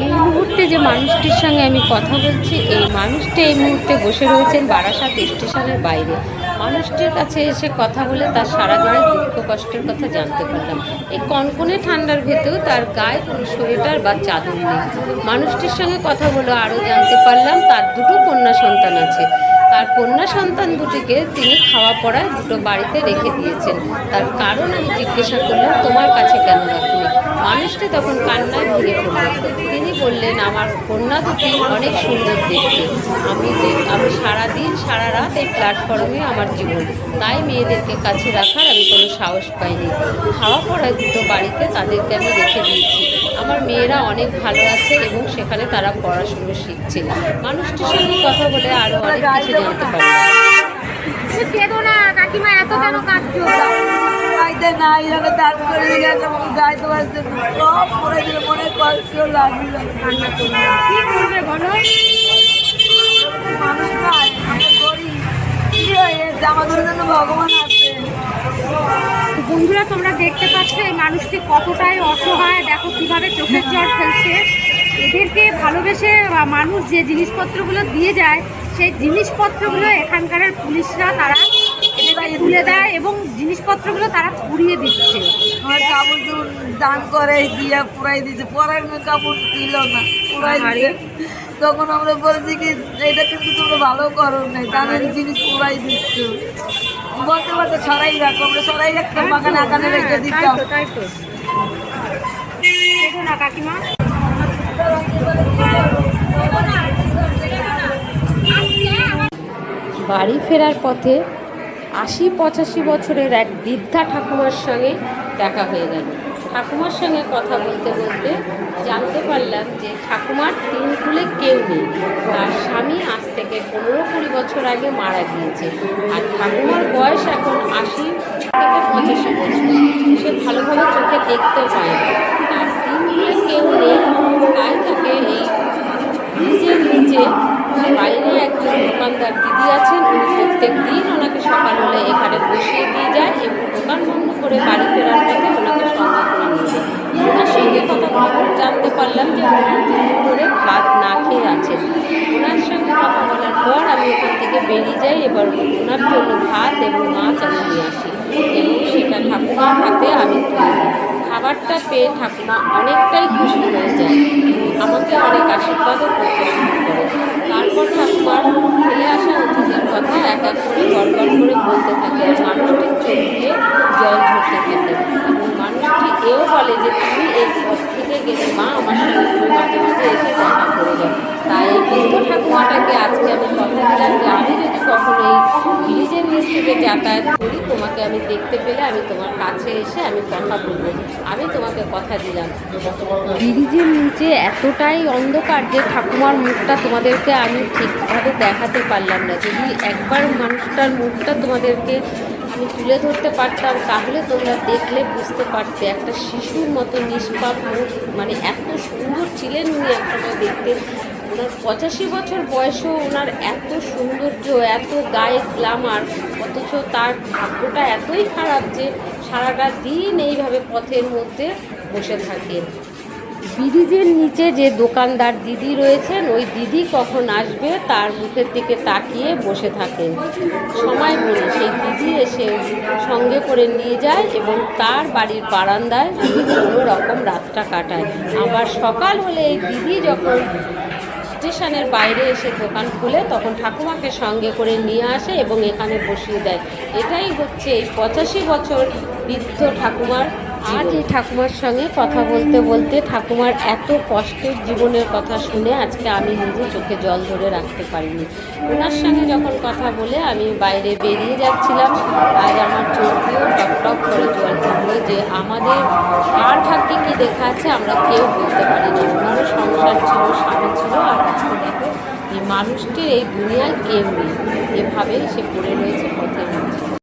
এই মুহূর্তে যে মানুষটির সঙ্গে আমি কথা বলছি, এই মানুষটি এই মুহূর্তে বসে রয়েছেন বারাসাত স্টেশনের বাইরে। মানুষটির কাছে এসে কথা বলে তার সারাদিনের দুঃখ কষ্টের কথা জানতে পারলাম। এই কনকনে ঠান্ডার ভেতরেও তার গায়ে কোনো সোয়েটার বা চাদর নেই। মানুষটির সঙ্গে কথা বলে আরও জানতে পারলাম তার দুটো কন্যা সন্তান আছে। তার কন্যা সন্তান দুটিকে তিনি খাওয়া পড়ায় দুটো বাড়িতে রেখে দিয়েছেন। তার কারণ আমি জিজ্ঞাসা করলাম, তোমার কাছে কেন রাখুনি? মানুষটি তখন কান্নায় ভেঙে পড়লেন। তিনি বললেন, আমার কন্যা দুটি অনেক সুন্দর দেখতে। আমি সারাদিন সারা রাত এই প্ল্যাটফর্মে আমার জীবন, তাই মেয়েদেরকে কাছে রাখার আমি কোনো সাহস পাইনি। খাওয়া পড়ায় দুটো বাড়িতে তাদেরকে আমি রেখে দিয়েছি। আমার মেয়েরা অনেক ভালো আছে এবং সেখানে তারা পড়াশুনো শিখছে। মানুষটির সঙ্গে কথা বলে আরও অনেক কিছু জানতে পারলাম। কেঁদো না কাকিমা, এত কেন কাঁদছো? গাইতে না এইভাবে দাঁড় করে গেছে, গাইতে পারছে সব পড়ে দিল, মনে কষ্ট লাগলো। কান্না করো না। কি করবে বলো? মানুষ নাই, আমরা গরিব, কি হয়েছে? আমাদের জন্য ভগবান আছে। বন্ধুরা, তোমরা দেখতে পাচ্ছ এই মানুষটি কতটাই অসহায়। দেখো কিভাবে চোখের জল ফেলছে। এদেরকে ভালোবেসে মানুষ যে জিনিসপত্রগুলো দিয়ে যায়, সেই জিনিসপত্রগুলো এখানকার পুলিশরা তারা এদেরকে তুলে দেয় এবং জিনিসপত্রগুলো তারা পুড়িয়ে দিচ্ছে। আমার কাপড় চোপড় দান করে দিয়ে পুরাই দিচ্ছে, পরার কাপড় ছিল না, পুরাই দিচ্ছে। তখন আমরা বলছি কি, এটা কিন্তু তোমরা ভালো করো নাই, দানের জিনিস পুরাই দিচ্ছ। বলতে বলতে সরাই রাখো, আমরা সরাই রাখতাম, বাগানে আগানে রেখে দিতাম। তাই তো কেঁদো না কাকিমা। বাড়ি ফেরার পথে ৮০-৮৫ বছরের এক বৃদ্ধা ঠাকুমার সঙ্গে দেখা হয়ে গেল। ঠাকুমার সঙ্গে কথা বলতে বলতে জানতে পারলাম যে ঠাকুমার ৩ কুলে কেউ নেই। তার স্বামী আজ থেকে ১৫-২০ বছর আগে মারা গিয়েছে। আর ঠাকুমার বয়স এখন ৮০-৮৫ বছর। সে ভালোভাবে চোখে দেখতেও পায় না। তার ৩ কুলে কেউ নেই, তাই তাকে এই ব্রিজের নিচে বাইরে একজন দোকানদার দিদি আছেন। উনি প্রত্যেক দিন ওনাকে সকাল হলে এখানে বসিয়ে দিয়ে যায় এবং দোকান বন্ধ করে বাড়ি ফেরার পথে ওনাকে সঙ্গে করে নিয়ে যায়। ওনার সঙ্গে কথা বলে জানতে পারলাম যে উনি 2 দিন ধরে ভাত না খেয়ে আছেন। ওনার সঙ্গে কথা বলার পর আমি ওখান থেকে বেরিয়ে যাই। এবার ওনার জন্য ভাত এবং মাছ আমি নিয়ে আসি এবং সেটা ঠাকুমার হাতে আমি তুলে দিই। খাবারটা পেয়ে ঠাকুমা অনেকটাই খুশি হয়ে যায়, আমাকে অনেক আশীর্বাদও করতে শুরু করে। তারপর ঠাকুমার ফেলে আসা অতিথির কথা এক এক করে গড়গড় করে বলতে থাকে। মানুষটির চোখ দিয়ে জল ঝরতে থাকে এবং মানুষটি এও বলে যে, তুমি এই পথ থেকে গেলে মা, আমার সঙ্গে তুমি মাঝে মাঝে এসে দেখা করে যাও। তাই এই বৃদ্ধ ঠাকুমাটাকে আজকে আমি কথা দিলাম যে আমি যদি কখনো এই ব্রিজের নিচ থেকে যাতায়াত করি, তোমাকে আমি দেখতে পেলে আমি তোমার কাছে এসে আমি কথা বলবো। আমি তোমাকে কথা দিলাম। ব্রিজের নিচে এতটাই অন্ধকার যে ঠাকুমার মুখটা তোমাদেরকে আমি ঠিকভাবে দেখাতে পারলাম না। যদি একবার মানুষটার মুখটা তোমাদেরকে আমি তুলে ধরতে পারতাম, তাহলে তোমরা দেখলে বুঝতে পারতে। একটা শিশুর মতো নিষ্পাপ মুখ, মানে এত সুন্দর ছিলেন উনি একটা দেখতে। ওনার ৮৫ বছর বয়সেও ওনার এত সৌন্দর্য, এত গায়ে গ্ল্যামার, অথচ তার ভাগ্যটা এতই খারাপ যে সারাটা দিন এইভাবে পথের মধ্যে বসে থাকেন। ব্রিজের নিচে যে দোকানদার দিদি রয়েছেন, ওই দিদি কখন আসবে তার মুখের দিকে তাকিয়ে বসে থাকেন। সময় করে সেই দিদি এসে সঙ্গে করে নিয়ে যায় এবং তার বাড়ির বারান্দায় কোনো রকম রাতটা কাটায়। আবার সকাল হলে এই দিদি যখন স্টেশনের বাইরে এসে দোকান খুলে, তখন ঠাকুমাকে সঙ্গে করে নিয়ে আসে এবং এখানে বসিয়ে দেয়। এটাই হচ্ছে এই ৮৫ বছর বৃদ্ধ ঠাকুমার। আজ এই ঠাকুমার সঙ্গে কথা বলতে বলতে ঠাকুমার এত কষ্টের জীবনের কথা শুনে আজকে আমি নিজে চোখে জল ধরে রাখতে পারিনি। ওনার সঙ্গে যখন কথা বলে আমি বাইরে বেরিয়ে যাচ্ছিলাম, আজ আমার চোখ দিয়েও টকটক করে জল পড়লো যে আমাদের কার ভাগ্যে কী লেখা আছে আমরা কেউ বলতে পারি না। ওনারও সংসার ছিল, স্বামী ছিল, আর আজকে দেখো এই মানুষটির এই দুনিয়ায় কেউ নেই। এভাবেই সে পড়ে রয়েছে পথের মাঝে।